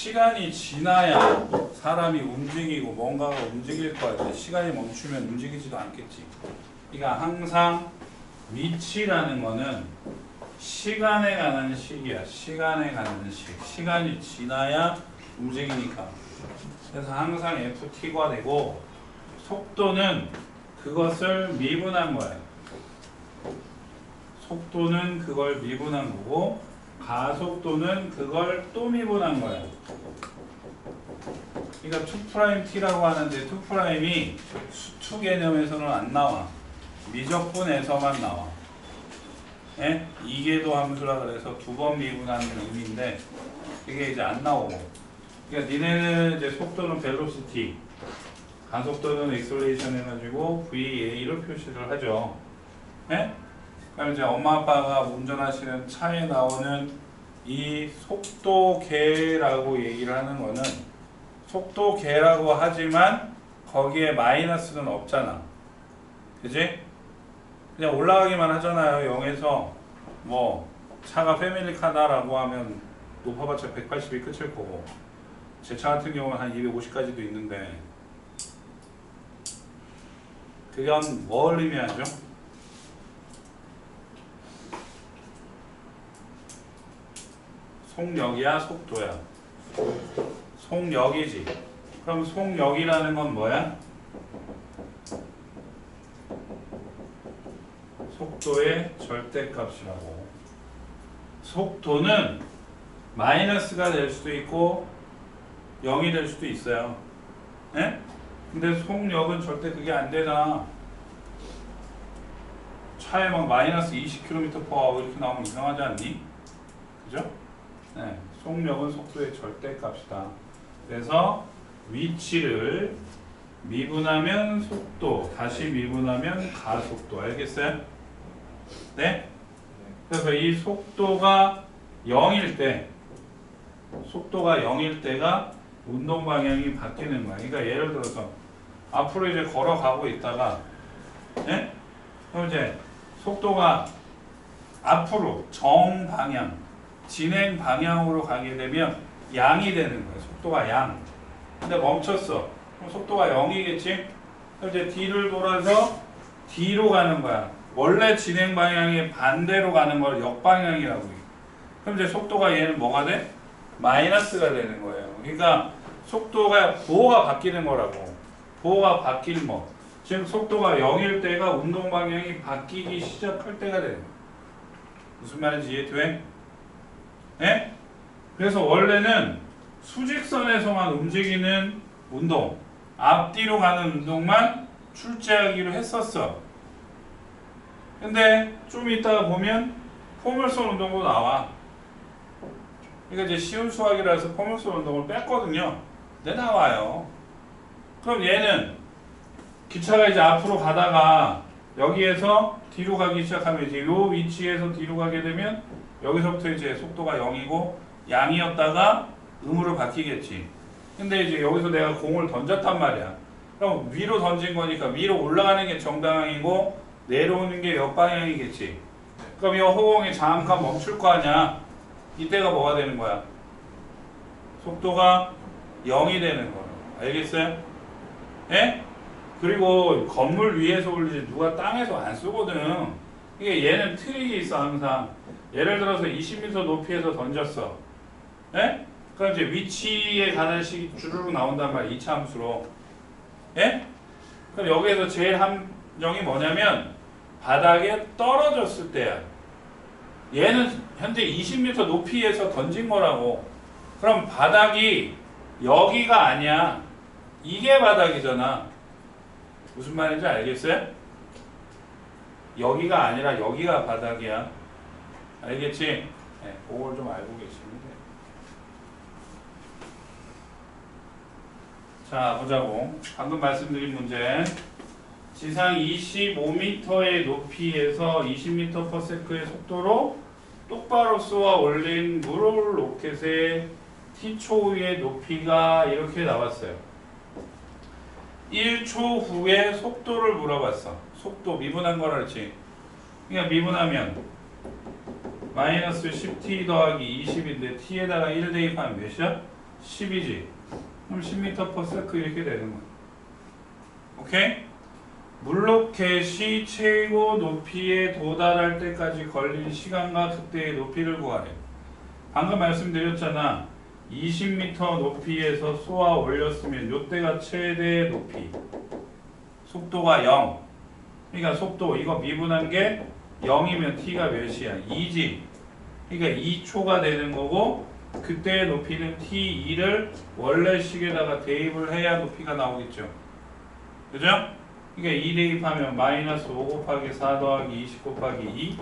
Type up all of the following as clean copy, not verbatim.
시간이 지나야 사람이 움직이고 뭔가가 움직일 거야. 시간이 멈추면 움직이지도 않겠지. 그러니까 항상 위치라는 거는 시간에 가는 시기야. 시간에 가는 시. 시간이 지나야 움직이니까. 그래서 항상 FT가 되고 속도는 그것을 미분한 거야. 속도는 그걸 미분한 거고 가속도는 그걸 또 미분한 거야. 그러니까 2'T라고 하는데 2'이 수투 개념에서는 안 나와. 미적분에서만 나와. 예? 이계도 함수라 그래서 2번 미분하는 의미인데 이게 이제 안 나오고. 그러니까 니네는 이제 속도는 velocity, 가속도는 acceleration 해가지고 VA로 표시를 하죠. 예? 그럼 이제 엄마 아빠가 운전하시는 차에 나오는 이 속도계라고 얘기를 하는 거는 속도계라고 하지만 거기에 마이너스는 없잖아. 그지? 그냥 올라가기만 하잖아요. 0에서 뭐 차가 패밀리카다라고 하면 높아봤자 180이 끝일 거고 제 차 같은 경우는 한 250까지도 있는데 그건 뭘 의미하죠? 속력이야, 속도야? 속력이지. 그럼 속력이라는 건 뭐야? 속도의 절대값이라고. 속도는 마이너스가 될 수도 있고 0이 될 수도 있어요. 예? 근데 속력은 절대 그게 안 되잖아. 차에 막 마이너스 20km/h 이렇게 나오면 이상하지 않니? 그죠? 네, 속력은 속도의 절대값이다. 그래서 위치를 미분하면 속도, 다시 미분하면 가속도. 알겠어요? 네? 그래서 이 속도가 0일 때, 속도가 0일 때가 운동 방향이 바뀌는 거야. 그러니까 예를 들어서 앞으로 이제 걸어가고 있다가, 네? 그럼 이제 속도가 앞으로 정방향, 진행 방향으로 가게 되면 양이 되는 거야. 속도가 양. 근데 멈췄어. 그럼 속도가 0이겠지? 그럼 이제 뒤를 돌아서 뒤로 가는 거야. 원래 진행 방향의 반대로 가는 걸 역방향이라고 해. 그럼 이제 속도가 얘는 뭐가 돼? 마이너스가 되는 거예요. 그러니까 속도가 보호가 바뀌는 거라고. 보호가 바뀔 뭐. 즉 속도가 0일 때가 운동 방향이 바뀌기 시작할 때가 되는 거야. 무슨 말인지 이해돼? 예? 그래서 원래는 수직선에서만 움직이는 운동, 앞뒤로 가는 운동만 출제하기로 했었어. 근데 좀 이따가 보면 포물선 운동도 나와. 그러니까 이제 쉬운 수학이라서 포물선 운동을 뺐거든요. 근데 나와요. 그럼 얘는 기차가 이제 앞으로 가다가 여기에서 뒤로 가기 시작하면 이제 요 위치에서 뒤로 가게 되면 여기서부터 이제 속도가 0이고 양이었다가 음으로 바뀌겠지. 근데 이제 여기서 내가 공을 던졌단 말이야. 그럼 위로 던진 거니까 위로 올라가는 게 정방향이고 내려오는 게 역방향이겠지. 그럼 이 허공이 잠깐 멈출 거 아니야. 이때가 뭐가 되는 거야? 속도가 0이 되는 거야. 알겠어요? 예? 그리고 건물 위에서 올리지 누가 땅에서 안 쓰거든. 이게 얘는 트릭이 있어 항상. 예를 들어서 20m 높이에서 던졌어. 예? 그럼 이제 위치에 가는 식이 주르륵 나온단 말이야. 2차 함수로. 예? 그럼 여기에서 제일 함정이 뭐냐면 바닥에 떨어졌을 때야. 얘는 현재 20m 높이에서 던진 거라고. 그럼 바닥이 여기가 아니야. 이게 바닥이잖아. 무슨 말인지 알겠어요? 여기가 아니라 여기가 바닥이야. 알겠지? 네, 그걸 좀 알고 계시면 돼요. 자, 보자고. 방금 말씀드린 문제. 지상 25m의 높이에서 20m/s의 속도로 똑바로 쏘아 올린 물 로켓의 T초의 높이가 이렇게 나왔어요. 1초 후에 속도를 물어봤어. 속도 미분한 거라 그랬지. 그러니까 미분하면 마이너스 10t 더하기 20인데 t에다가 1 대입하면 몇이야? 10이지. 그럼 10m/s 이렇게 되는 거야. 오케이? 물로켓이 최고 높이에 도달할 때까지 걸린 시간과 그때의 높이를 구하래. 방금 말씀드렸잖아. 20m 높이에서 쏘아 올렸으면 요때가 최대 높이. 속도가 0. 그러니까 속도 이거 미분한 게 0이면 t가 몇이야? 2지. 그러니까 2초가 되는 거고 그때의 높이는 t2를 원래 식에다가 대입을 해야 높이가 나오겠죠. 그죠? 그러니까 2 대입하면 마이너스 5 곱하기 4 더하기 20 곱하기 2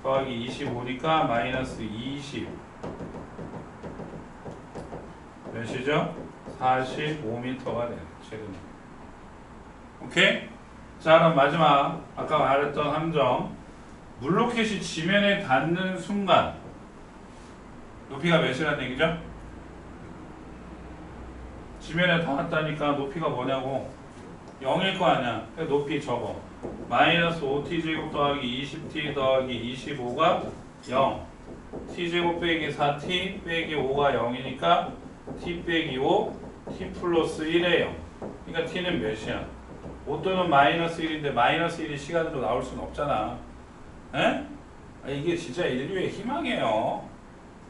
더하기 25니까 마이너스 20 몇이죠? 45m가 돼요. 최근에. 오케이? 자 그럼 마지막 아까 말했던 함정 물로켓이 지면에 닿는 순간 높이가 몇이라는 얘기죠? 지면에 닿았다니까 높이가 뭐냐고 0일 거 아니야. 그러니까 높이 적어. 마이너스 5t 제곱 더하기 20t 더하기 25가 0. t 제곱 빼기 4t 빼기 5가 0이니까 t 빼기 5 t 플러스 1에 0. 그러니까 t는 몇이야? 5 또는 마이너스 1인데 마이너스 1이 시간으로 나올 수는 없잖아. 에? 아, 이게 진짜 인류의 희망이에요.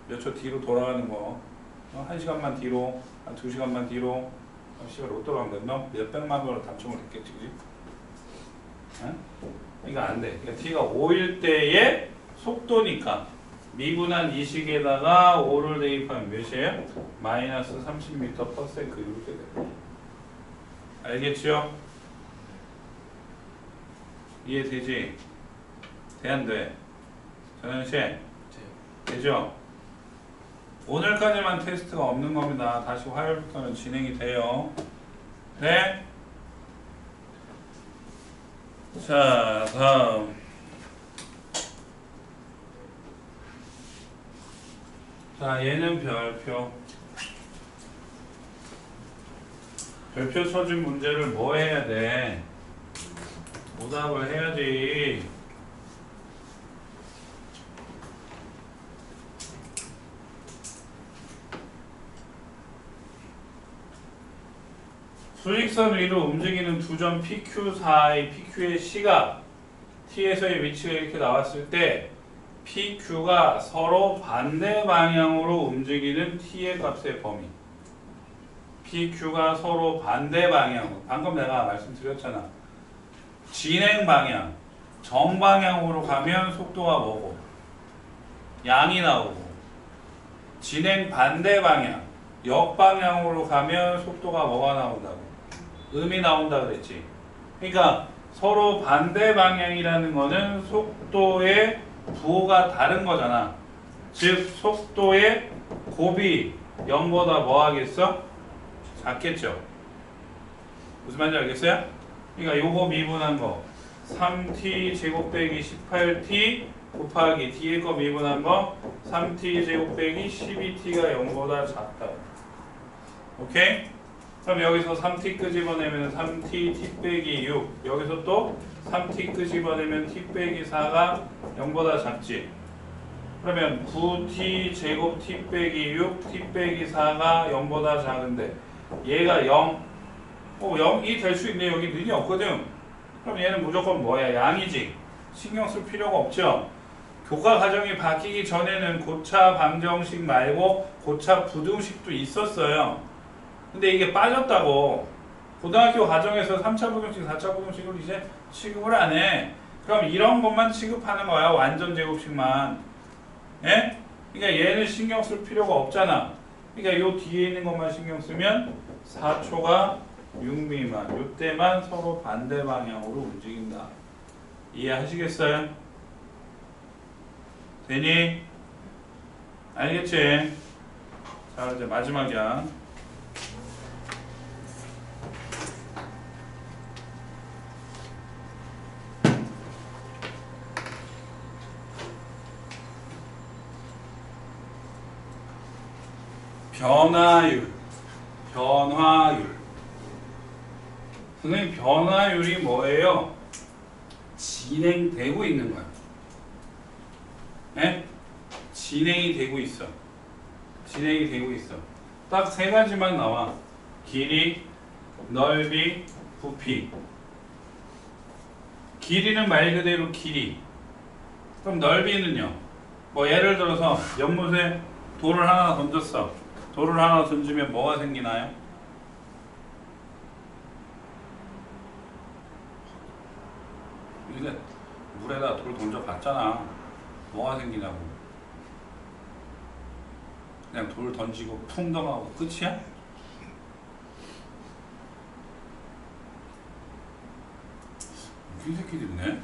몇 초 뒤로 돌아가는 거. 1시간만 뒤로, 한 2시간만 뒤로. 씨발 로또 가면 너 몇백만 원으로 당첨을 했겠지, 그지? 이거 안 돼. 그러니까 t가 5일 때의 속도니까 미분한 이 식에다가 5를 대입하면 몇이에요? 마이너스 30m/s 이렇게 돼. 알겠죠? 이해되지? 돼, 안 돼? 전현씨? 되죠? 오늘까지만 테스트가 없는 겁니다. 다시 화요일부터는 진행이 돼요. 네? 자, 다음. 자, 얘는 별표. 별표 쳐준 문제를 뭐 해야 돼? 오답을 해야지. 수직선 위로 움직이는 두 점 PQ 사이 PQ의 시각 T에서의 위치가 이렇게 나왔을 때 PQ가 서로 반대 방향으로 움직이는 T의 값의 범위. PQ가 서로 반대 방향으로. 방금 내가 말씀드렸잖아. 진행 방향, 정방향으로 가면 속도가 뭐고? 양이 나오고. 진행 반대 방향, 역방향으로 가면 속도가 뭐가 나온다고? 음이 나온다 그랬지. 그러니까 서로 반대 방향이라는 거는 속도의 부호가 다른 거잖아. 즉 속도의 곱이 0보다 뭐 하겠어? 작겠죠. 무슨 말인지 알겠어요? 그러니까 요거 미분한 거 3t 제곱 빼기 18t 곱하기 뒤에 거 미분한 거 3t 제곱 빼기 12t가 0보다 작다. 오케이? 그럼 여기서 3t 끄집어내면 3t t 빼기 6 여기서 또 3t 끄집어내면 t 빼기 4가 0보다 작지. 그러면 9t 제곱 t 빼기 6 t 빼기 4가 0보다 작은데 얘가 0 0이 될 수 있네. 여기 는이 없거든. 그럼 얘는 무조건 뭐야? 양이지. 신경 쓸 필요가 없죠. 교과 과정이 바뀌기 전에는 고차 방정식 말고 고차 부등식도 있었어요. 근데 이게 빠졌다고. 고등학교 과정에서 3차 부등식, 4차 부등식을 이제 취급을 안 해. 그럼 이런 것만 취급하는 거야. 완전 제곱식만. 예? 그러니까 얘는 신경 쓸 필요가 없잖아. 그러니까 요 뒤에 있는 것만 신경 쓰면 4초가 6미만. 요때만 서로 반대 방향으로 움직인다. 이해하시겠어요? 되니? 알겠지? 자, 이제 마지막이야. 변화율. 선생님, 변화율이 뭐예요? 진행되고 있는 거야. 네? 진행이 되고 있어. 딱 세 가지만 나와. 길이, 넓이, 부피. 길이는 말 그대로 길이. 그럼 넓이는요? 뭐 예를 들어서 연못에 돌을 하나 던졌어. 돌을 하나 던지면 뭐가 생기나요? 근데 물에다 돌 던져봤잖아. 뭐가 생기냐고. 그냥 돌 던지고 풍덩하고 끝이야? 웃긴 새끼들이네.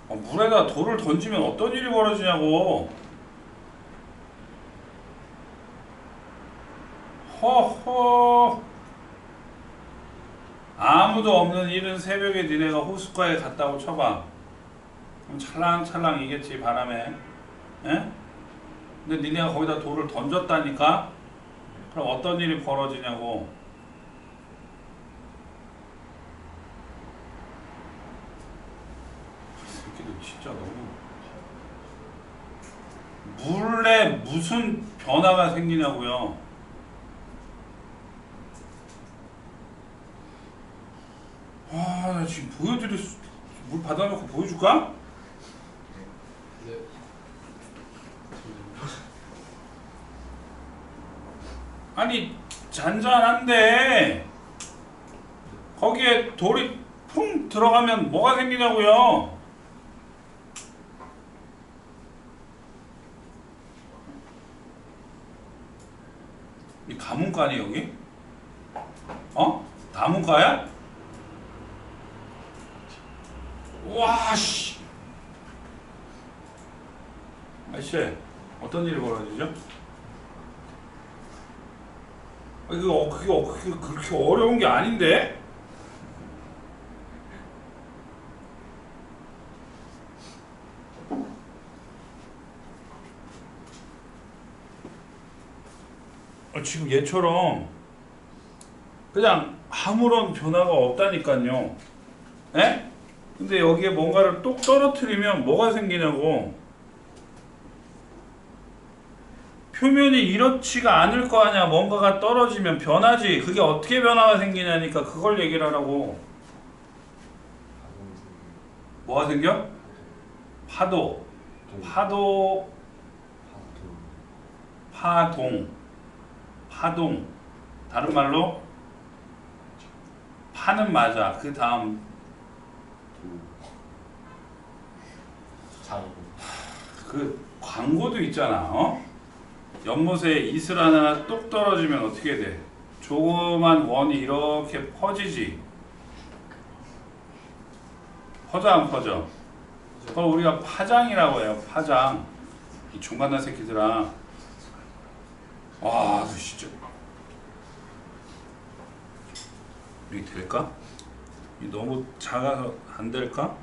물에다 돌을 던지면 어떤 일이 벌어지냐고. 허허. 아무도 없는 이른 새벽에 니네가 호숫가에 갔다고 쳐봐. 그럼 찰랑찰랑이겠지, 바람에. 에? 근데 니네가 거기다 돌을 던졌다니까? 그럼 어떤 일이 벌어지냐고. 새끼들 진짜 너무. 물에 무슨 변화가 생기냐고요. 나 지금 물 받아놓고 보여줄까? 네. 아니 잔잔한데 거기에 돌이 풍 들어가면 뭐가 생기냐고요. 이 가문가니 여기? 나문가야? 와 씨. 아저씨 어떤 일이 벌어지죠? 그게 그렇게 어려운 게 아닌데? 지금 얘처럼 그냥 아무런 변화가 없다니까요. 에? 근데 여기에 뭔가를 똑 떨어뜨리면 뭐가 생기냐고. 표면이 이렇지가 않을 거 아니야. 뭔가가 떨어지면 변하지. 그게 어떻게 변화가 생기냐니까 그걸 얘기를 하라고. 뭐가 생겨? 파도. 파동. 다른 말로 파는 맞아. 그 다음 그 광고도 있잖아. 연못에 이슬 하나 똑 떨어지면 어떻게 돼? 조그만 원이 이렇게 퍼지지. 퍼져 안 퍼져? 그걸 우리가 파장이라고 해요. 파장. 이 중간난 새끼들아. 와, 진짜. 이게 될까? 이 너무 작아서 안 될까?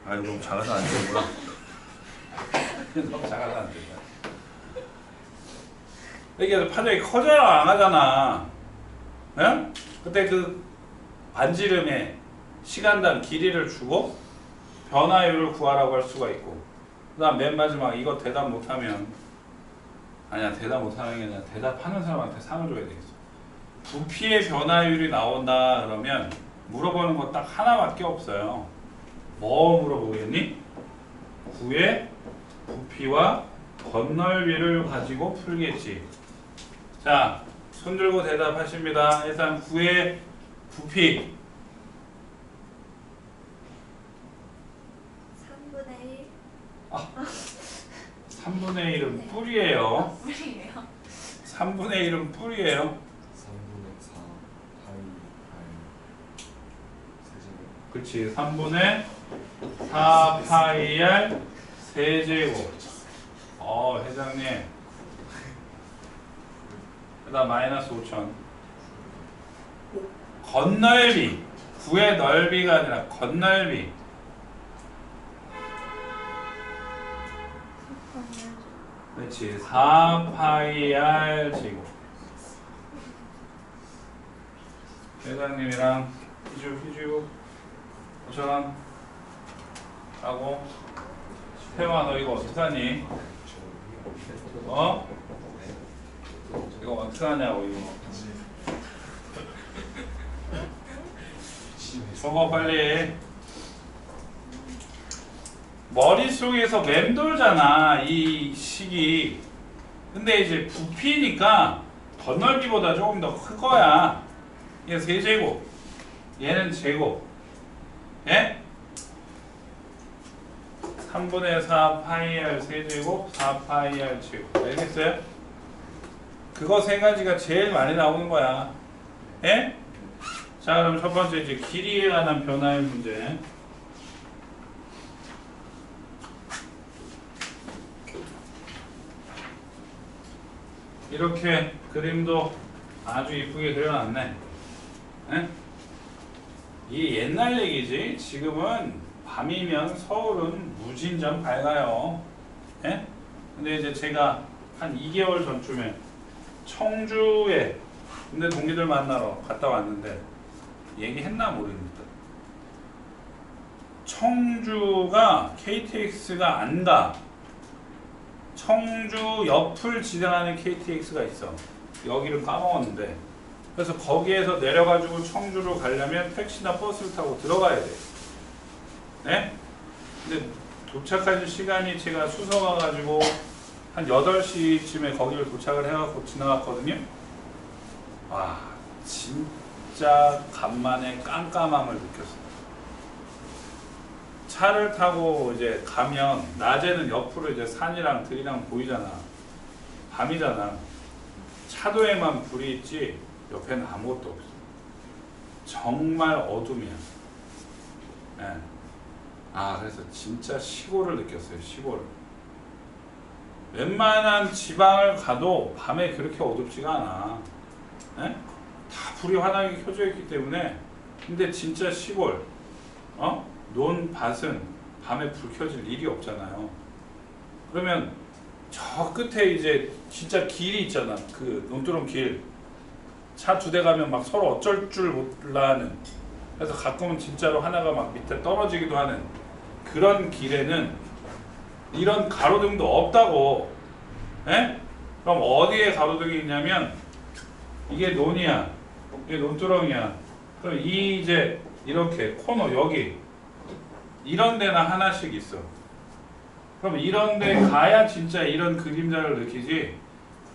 이거 너무 작아서 안 되구나. 너무 작아서 안 된다. 이게 파장이 커져야 안 하잖아. 예? 그때 그 반지름에 시간당 길이를 주고 변화율을 구하라고 할 수가 있고, 그 다음 맨 마지막 이거 대답 못하면, 아니야 대답 못하는 게 아니라 대답하는 사람한테 상을 줘야 되겠어. 부피의 변화율이 나온다 그러면 물어보는 거 딱 하나밖에 없어요. 뭐 물어보겠니? 구의 부피와 건널비를 가지고 풀겠지. 자, 손 들고 대답하십니다. 일단 구의 부피 3분의 1은 뿔이에요. 뿔이에요? 3분의 1은 뿔이에요. 3분의 4 파이 r 세제곱. 그치. 3분의 4 파이 r 세제곱. 회장님. 그 다음 마이너스 5천. 건널비. 구의 넓이가 아니라 건널비. 그렇지. 4 파이 r 제곱. 회장님이랑 희주 5,000원 하고 태영아 너 이거 어떡하니? 어? 이거 어떻게 하냐고 이거. 저거 빨리. 머릿속에서 맴돌잖아 이 식이. 근데 이제 부피니까 덧넓이보다 조금 더 클 거야. 얘 세제곱, 얘는 제곱. 예? 3분의 4 파이 r 세제곱 4 파이 r 제곱. 알겠어요? 그거 세 가지가 제일 많이 나오는 거야. 예? 자, 그럼 첫 번째 이제 길이에 관한 변화의 문제. 이렇게 그림도 아주 이쁘게 그려놨네. 예? 이 옛날 얘기지. 지금은 밤이면 서울은 무진장 밝아요. 예? 근데 이제 제가 한 2개월 전쯤에 청주에 군대 동기들 만나러 갔다 왔는데 얘기했나 모르겠다. 청주가 KTX가 안 가. 청주 옆을 지나가는 KTX가 있어. 여기를 까먹었는데. 그래서 거기에서 내려가지고 청주로 가려면 택시나 버스를 타고 들어가야 돼. 네? 근데 도착할 시간이 제가 수서 가가지고 한 8시쯤에 거기를 도착을 해갖고 지나갔거든요. 와, 진짜 간만에 깜깜함을 느꼈어요. 차를 타고 이제 가면 낮에는 옆으로 이제 산이랑 들이랑 보이잖아. 밤이잖아. 차도에만 불이 있지 옆에는 아무것도 없어. 정말 어둠이야. 네. 아, 그래서 진짜 시골을 느꼈어요. 시골. 웬만한 지방을 가도 밤에 그렇게 어둡지가 않아. 네? 다 불이 환하게 켜져 있기 때문에. 근데 진짜 시골, 논 밭은 밤에 불 켜질 일이 없잖아요. 그러면 저 끝에 이제 진짜 길이 있잖아. 그 논두렁 길. 차 2대 가면 막 서로 어쩔 줄 몰라 하는. 그래서 가끔은 진짜로 하나가 막 밑에 떨어지기도 하는 그런 길에는 이런 가로등도 없다고. 에? 그럼 어디에 가로등이 있냐면 이게 논이야. 이게 논두렁이야. 그럼 이 이제 이렇게 코너 여기 이런 데나 하나씩 있어. 그럼 이런 데 가야 진짜 이런 그림자를 느끼지.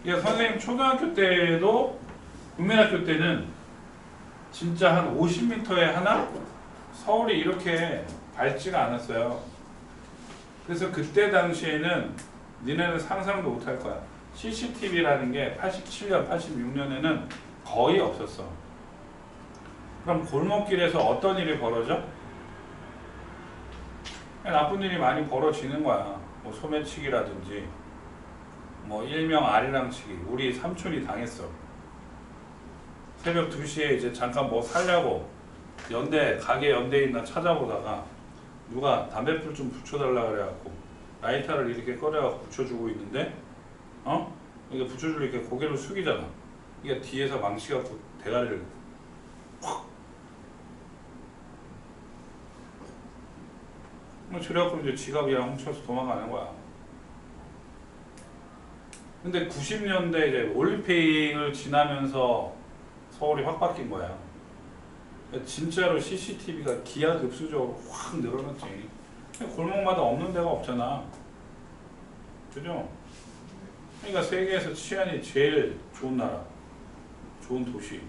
이게 선생님 초등학교 때도 국민학교 때는 진짜 한 50m에 하나? 서울이 이렇게 밝지가 않았어요. 그래서 그때 당시에는 니네는 상상도 못할 거야. CCTV라는 게 87년, 86년에는 거의 없었어. 그럼 골목길에서 어떤 일이 벌어져? 나쁜 일이 많이 벌어지는 거야. 뭐 소매치기라든지 뭐 일명 아리랑치기. 우리 삼촌이 당했어. 새벽 2시에 이제 잠깐 뭐 살려고 가게 연대에 있나 찾아보다가 누가 담배불 좀 붙여달라 그래갖고 라이터를 이렇게 꺼내갖고 붙여주고 있는데 이게 붙여줄 이렇게 고개를 숙이잖아. 이게 뒤에서 망치 갖고 대가리를 확 저래갖고 이제 지가 그냥 훔쳐서 도망가는 거야. 근데 90년대 이제 올림픽을 지나면서 서울이 확 바뀐 거야. 진짜로 CCTV가 기하급수적으로 확 늘어났지. 골목마다 없는 데가 없잖아. 그죠? 그러니까 세계에서 치안이 제일 좋은 나라, 좋은 도시.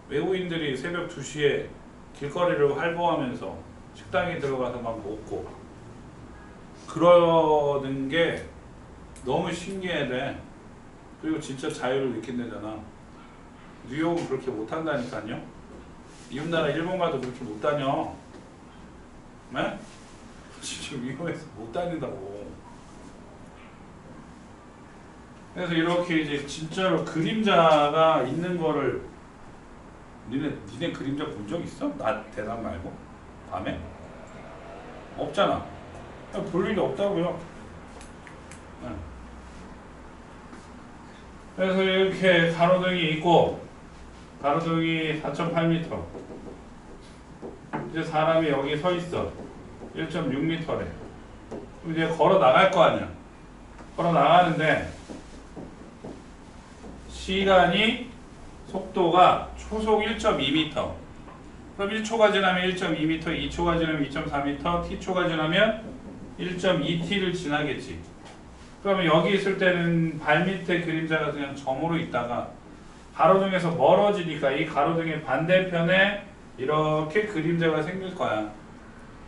외국인들이 새벽 2시에 길거리를 활보하면서 식당에 들어가서 막 먹고 그러는 게 너무 신기해. 그리고 진짜 자유를 느낀다잖아. 뉴욕은 그렇게 못한다니까요. 이웃나라 일본 가도 그렇게 못 다녀. 네? 지금 위험해서 못 다닌다고. 그래서 이렇게 이제 진짜로 그림자가 있는 거를 니네 그림자 본 적 있어? 낮 대낮 말고? 밤에? 없잖아. 볼 일이 없다고요. 네. 그래서 이렇게 가로등이 있고 가로등이 4.8m. 이제 사람이 여기 서 있어. 1.6m래. 이제 걸어 나갈 거 아니야. 걸어 나가는데 시간이 속도가 초속 1.2m. 그럼 1초가 지나면 1.2m, 2초가 지나면 2.4m, t초가 지나면 1.2t를 지나겠지. 그러면 여기 있을 때는 발 밑에 그림자가 그냥 점으로 있다가 가로등에서 멀어지니까 이 가로등의 반대편에 이렇게 그림자가 생길 거야.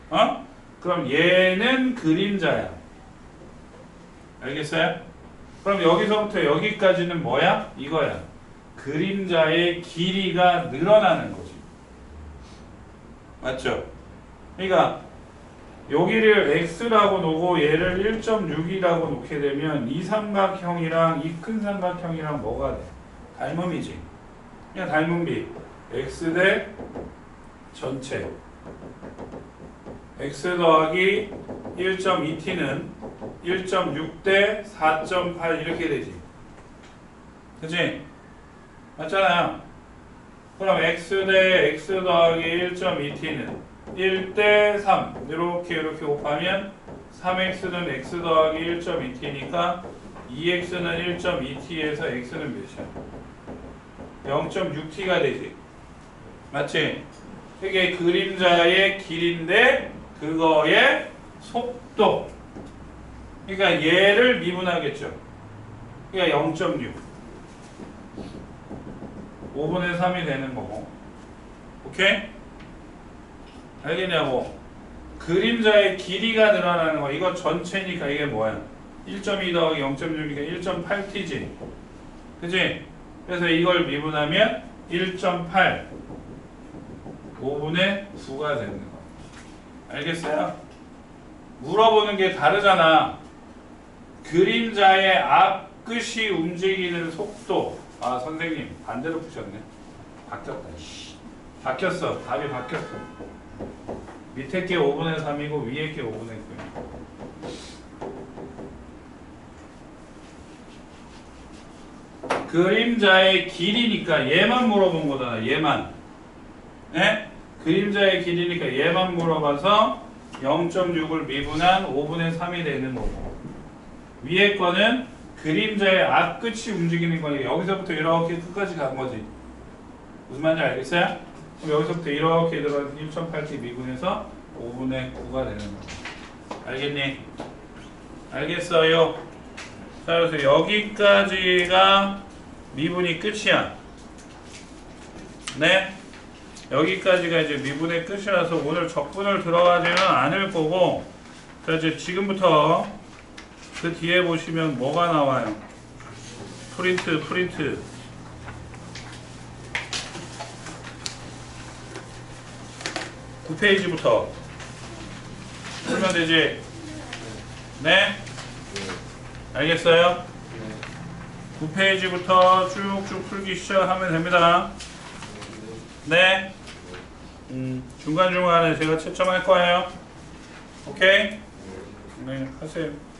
어? 그럼 얘는 그림자야. 알겠어요? 그럼 여기서부터 여기까지는 뭐야? 이거야. 그림자의 길이가 늘어나는 거지. 맞죠? 그러니까 여기를 x라고 놓고 얘를 1.6이라고 놓게 되면 이 삼각형이랑 이 큰 삼각형이랑 뭐가 돼? 닮음이지. 그냥 닮음비. x 대 전체. x 더하기 1.2t는 1.6 대 4.8 이렇게 되지. 그치? 맞잖아요. 그럼 x 대 x 더하기 1.2t는 1 대 3 이렇게 곱하면 3x는 x 더하기 1.2t니까 2x는 1.2t에서 x는 몇이야? 0.6t가 되지. 맞지? 이게 그림자의 길인데 그거의 속도. 그러니까 얘를 미분하겠죠. 그러니까 0.6. 5분의 3이 되는 거고. 오케이? 알겠냐고? 그림자의 길이가 늘어나는 거. 이거 전체니까 이게 뭐야? 1.2 더하기 0.6이니까 1.8t지. 그치? 그래서 이걸 미분하면 1.8 5분의 9가 되는 거. 알겠어요? 물어보는 게 다르잖아. 그림자의 앞끝이 움직이는 속도. 아, 선생님 반대로 푸셨네. 바뀌었다. 바뀌었어. 답이 바뀌었어. 밑에 게 5분의 3이고 위에 게 5분의 9. 그림자의 길이니까 얘만 물어본 거잖아. 얘만. 네? 그림자의 길이니까 얘만 물어봐서 0.6을 미분한 5분의 3이 되는 거고. 위에 거는 그림자의 앞끝이 움직이는 거니까 여기서부터 이렇게 끝까지 간 거지. 무슨 말인지 알겠어요? 그럼 여기서부터 이렇게 들어가서 1.8t 미분해서 5분의 9가 되는 거. 알겠니? 알겠어요? 자, 그래서 여기까지가 미분이 끝이야. 네? 여기까지가 이제 미분의 끝이라서 오늘 적분을 들어가지는 않을 거고, 자, 이제 지금부터 그 뒤에 보시면 뭐가 나와요? 프린트. 9페이지부터 풀면 되지? 네? 알겠어요? 9페이지부터 쭉쭉 풀기 시작하면 됩니다. 네? 중간중간에 제가 채점할 거예요. 오케이? 네, 하세요.